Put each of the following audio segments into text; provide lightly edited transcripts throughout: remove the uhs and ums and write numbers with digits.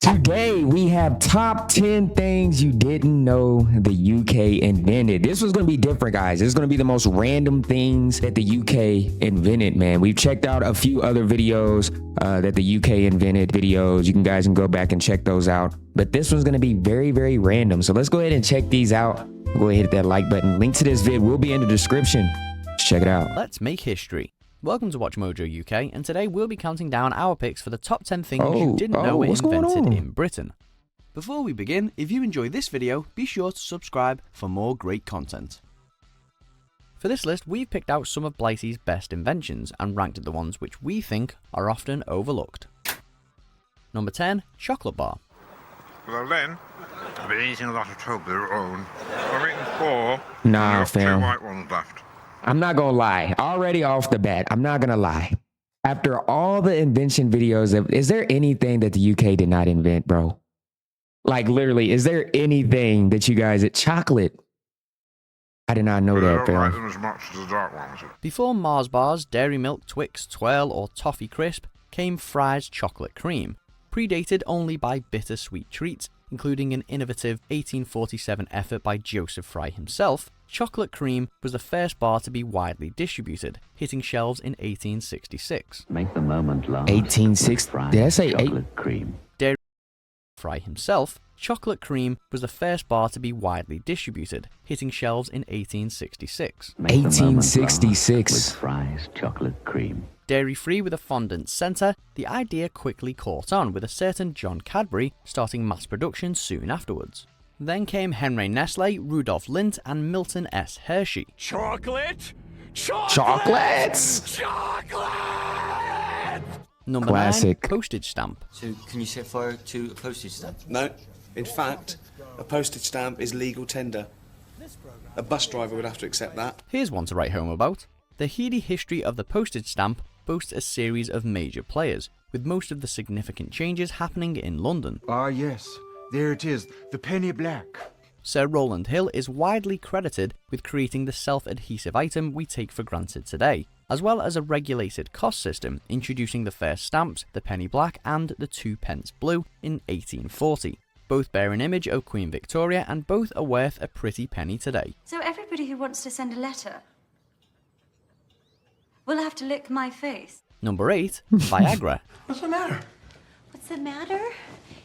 Today we have top 10 things you didn't know the UK invented. This was going to be different, guys. This is going to be the most random things that the UK invented, man. We've checked out a few other videos that the UK invented videos. You guys can go back and check those out. But this one's going to be very, very random. So let's go ahead and check these out. Go ahead and hit that like button. Link to this vid will be in the description. Let's check it out. Let's make history. Welcome to Watch Mojo UK, and today we'll be counting down our picks for the top 10 things you didn't know were invented in Britain. Before we begin, if you enjoy this video, be sure to subscribe for more great content. For this list, we've picked out some of Blighty's best inventions and ranked the ones which we think are often overlooked. Number 10, chocolate bar. Well then, I've been eating a lot of Toblerone. I've eaten 4. Nah, I've got 2 fam. white ones left. I'm not gonna lie. Already off the bat, I'm not gonna lie. After all the invention videos, is there anything that the UK did not invent, bro? Like literally, is there anything that you guys chocolate? I did not know But I that, don't like fam. them as much as the dark ones. Before Mars bars, Dairy Milk, Twix, Twirl or Toffee Crisp came Fry's chocolate cream, predated only by bittersweet treats, including an innovative 1847 effort by Joseph Fry himself. Chocolate cream was the first bar to be widely distributed, hitting shelves in 1866. Make the moment last. 1860. Did I say chocolate cream? Dairy Fry himself, chocolate cream was the first bar to be widely distributed, hitting shelves in 1866. Make the moment last 1866. With Fry's chocolate cream. Dairy-free with a fondant centre, the idea quickly caught on with a certain John Cadbury starting mass production soon afterwards. Then came Henry Nestle, Rudolph Lindt and Milton S. Hershey. Chocolate! Chocolates. Chocolate! Number Classic. 9, postage stamp. So can you set fire to a postage stamp? No. In fact, a postage stamp is legal tender. A bus driver would have to accept that. Here's one to write home about. The heady history of the postage stamp boasts a series of major players, with most of the significant changes happening in London. Ah, yes. There it is, the penny black. Sir Rowland Hill is widely credited with creating the self-adhesive item we take for granted today, as well as a regulated cost system, introducing the first stamps, the penny black and the 2p blue, in 1840. Both bear an image of Queen Victoria and both are worth a pretty penny today. So everybody who wants to send a letter will have to lick my face. Number 8, Viagra. What's the matter? What's the matter?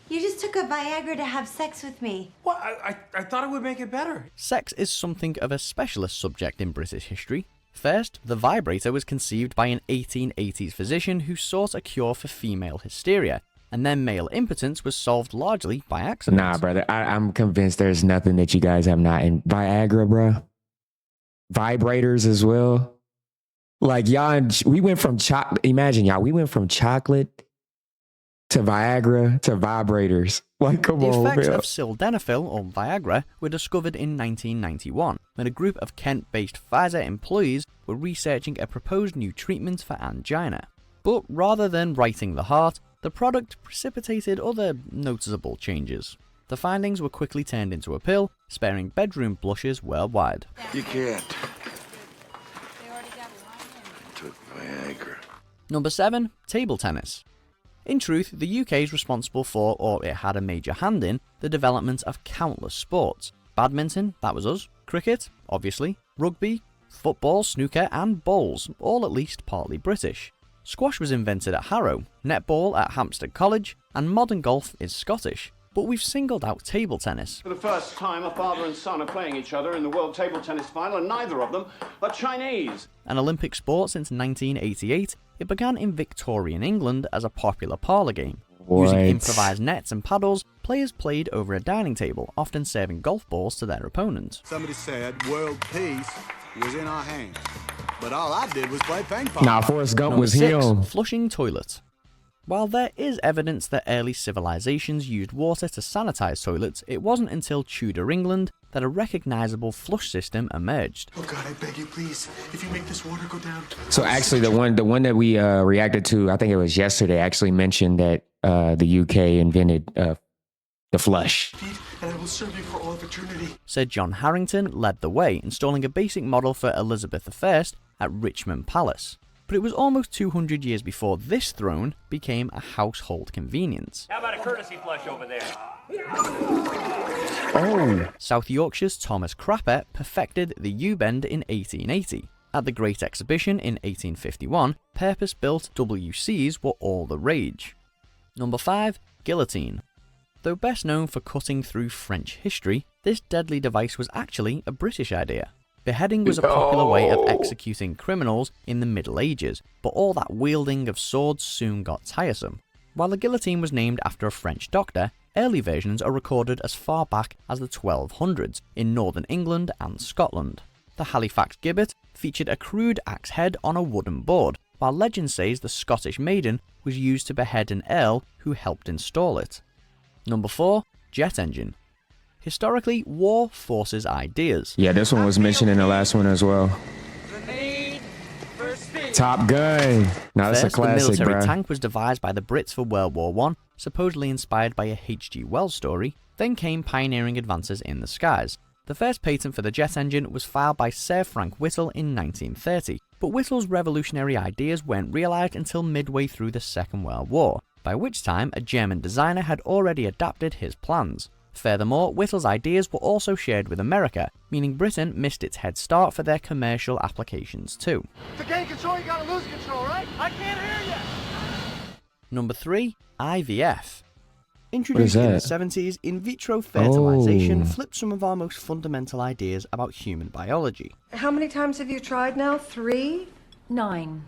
You just took a Viagra to have sex with me. What? I thought it would make it better. Sex is something of a specialist subject in British history. First, the vibrator was conceived by an 1880s physician who sought a cure for female hysteria, and then male impotence was solved largely by accident. Nah, brother. I'm convinced there's nothing that you guys have not in Viagra, bro. Vibrators as well. Like y'all, we went from imagine y'all, we went from chocolate to Viagra to vibrators. Like, come The on, effects man. of sildenafil, or Viagra, were discovered in 1991, when a group of Kent-based Pfizer employees were researching a proposed new treatment for angina. But rather than righting the heart, the product precipitated other noticeable changes. The findings were quickly turned into a pill, sparing bedroom blushes worldwide. You can't. Took Viagra. Number 7, table tennis. In truth, the UK is responsible for, or it had a major hand in, the development of countless sports. Badminton, that was us. Cricket, obviously. Rugby, football, snooker and bowls, all at least partly British. Squash was invented at Harrow, netball at Hampstead College, and modern golf is Scottish. But we've singled out table tennis. For the first time, a father and son are playing each other in the World Table Tennis Final, and neither of them are Chinese. An Olympic sport since 1988, it began in Victorian England as a popular parlour game. Using improvised nets and paddles, players played over a dining table, often serving golf balls to their opponent. Somebody said world peace was in our hands, but all I did was play ping pong. Nah, Forrest Gump Number was 6, him. flushing toilet. While there is evidence that early civilizations used water to sanitize toilets, it wasn't until Tudor England that a recognizable flush system emerged. Oh God, I beg you, please, if you make this water go down. So actually, the one that we reacted to, I think it was yesterday, actually mentioned that the UK invented the flush. And I will serve you for all of eternity. Sir John Harrington led the way, installing a basic model for Elizabeth I at Richmond Palace. but it was almost 200 years before this throne became a household convenience. How about a courtesy flush over there? Oh. South Yorkshire's Thomas Crapper perfected the U-bend in 1880. At the Great Exhibition in 1851, purpose-built WCs were all the rage. Number 5. Guillotine. Though best known for cutting through French history, this deadly device was actually a British idea. Beheading was a popular way of executing criminals in the Middle Ages, but all that wielding of swords soon got tiresome. While the guillotine was named after a French doctor, early versions are recorded as far back as the 1200s in northern England and Scotland. The Halifax gibbet featured a crude axe head on a wooden board, while legend says the Scottish maiden was used to behead an earl who helped install it. Number 4. Jet engine. Historically, war forces ideas. Yeah, this one was mentioned in the last one as well. Top Gun. Now that's a classic, the military bro. tank was devised by the Brits for World War I, supposedly inspired by a H.G. Wells story. Then came pioneering advances in the skies. The first patent for the jet engine was filed by Sir Frank Whittle in 1930, but Whittle's revolutionary ideas weren't realised until midway through the Second World War, by which time a German designer had already adapted his plans. Furthermore, Whittle's ideas were also shared with America, meaning Britain missed its head start for their commercial applications too. To gain control, you gotta lose control, right? I can't hear you! Number 3. IVF. Introduced in the 70s, in vitro fertilization flipped some of our most fundamental ideas about human biology. How many times have you tried now? 3? 9.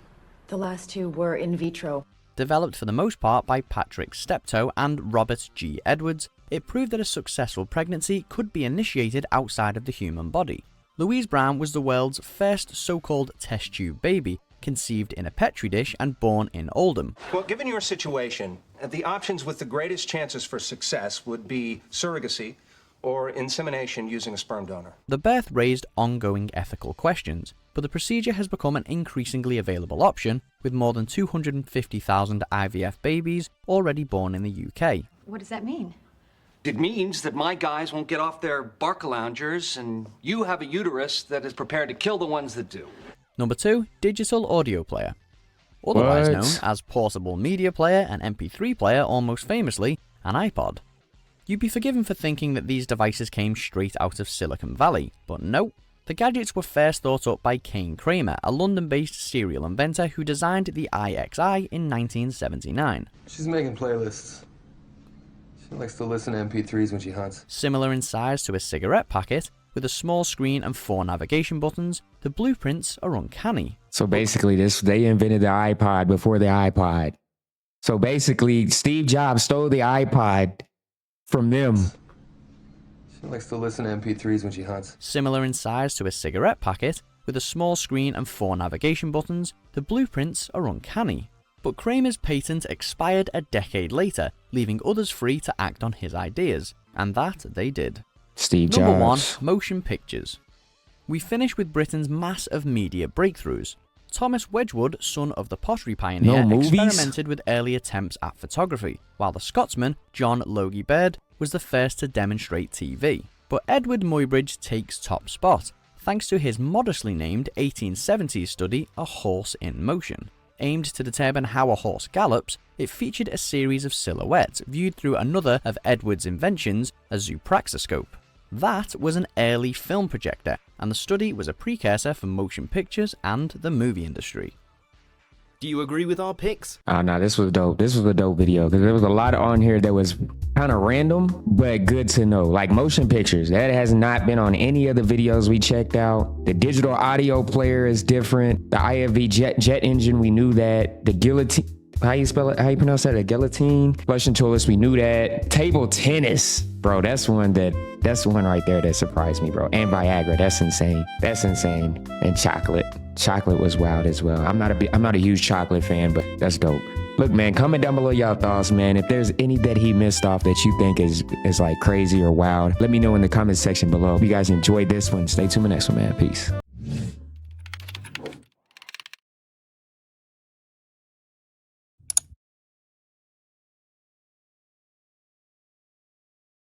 The last 2 were in vitro. Developed for the most part by Patrick Steptoe and Robert G. Edwards, it proved that a successful pregnancy could be initiated outside of the human body. Louise Brown was the world's first so-called test tube baby, conceived in a petri dish and born in Oldham. Well, given your situation, the options with the greatest chances for success would be surrogacy or insemination using a sperm donor. The birth raised ongoing ethical questions, but the procedure has become an increasingly available option, with more than 250,000 IVF babies already born in the UK. What does that mean? It means that my guys won't get off their bark-loungers, and you have a uterus that is prepared to kill the ones that do. Number 2. Digital audio player. Otherwise known as portable media player and MP3 player, almost famously, an iPod. You'd be forgiven for thinking that these devices came straight out of Silicon Valley, but no. The gadgets were first thought up by Kane Kramer, a London-based serial inventor who designed the iXi in 1979. She's making playlists. She likes to listen to MP3s when she hunts. Similar in size to a cigarette packet, with a small screen and 4 navigation buttons, the blueprints are uncanny. So basically, they invented the iPod before the iPod. So basically, Steve Jobs stole the iPod from them. She likes to listen to MP3s when she hunts. Similar in size to a cigarette packet, with a small screen and 4 navigation buttons, the blueprints are uncanny. But Kramer's patent expired a decade later, leaving others free to act on his ideas, and that they did. Steve Jobs. Number 1. Motion pictures. We finish with Britain's mass of media breakthroughs. Thomas Wedgwood, son of the pottery pioneer, experimented with early attempts at photography, while the Scotsman, John Logie Baird, was the first to demonstrate TV. But Edward Muybridge takes top spot, thanks to his modestly named 1870s study, A Horse in Motion. Aimed to determine how a horse gallops, it featured a series of silhouettes viewed through another of Edward's inventions, a zoopraxiscope. That was an early film projector, and the study was a precursor for motion pictures and the movie industry. Do you agree with our picks? Oh, no, this was dope. This was a dope video because there was a lot on here that was kind of random, but good to know. Like motion pictures, that has not been on any of the videos we checked out. The digital audio player is different. The IFV jet engine, we knew that. The guillotine, how you spell it? How you pronounce that? A guillotine? Flushing toilets, we knew that. Table tennis, bro, that's one right there that surprised me, bro. And Viagra, that's insane. That's insane. And chocolate. Chocolate was wild as well. I'm not a huge chocolate fan, but that's dope. Look, man, comment down below y'all thoughts, man. If there's any that he missed off that you think is like crazy or wild, let me know in the comment section below. If you guys enjoyed this one, stay tuned for the next one, man. Peace.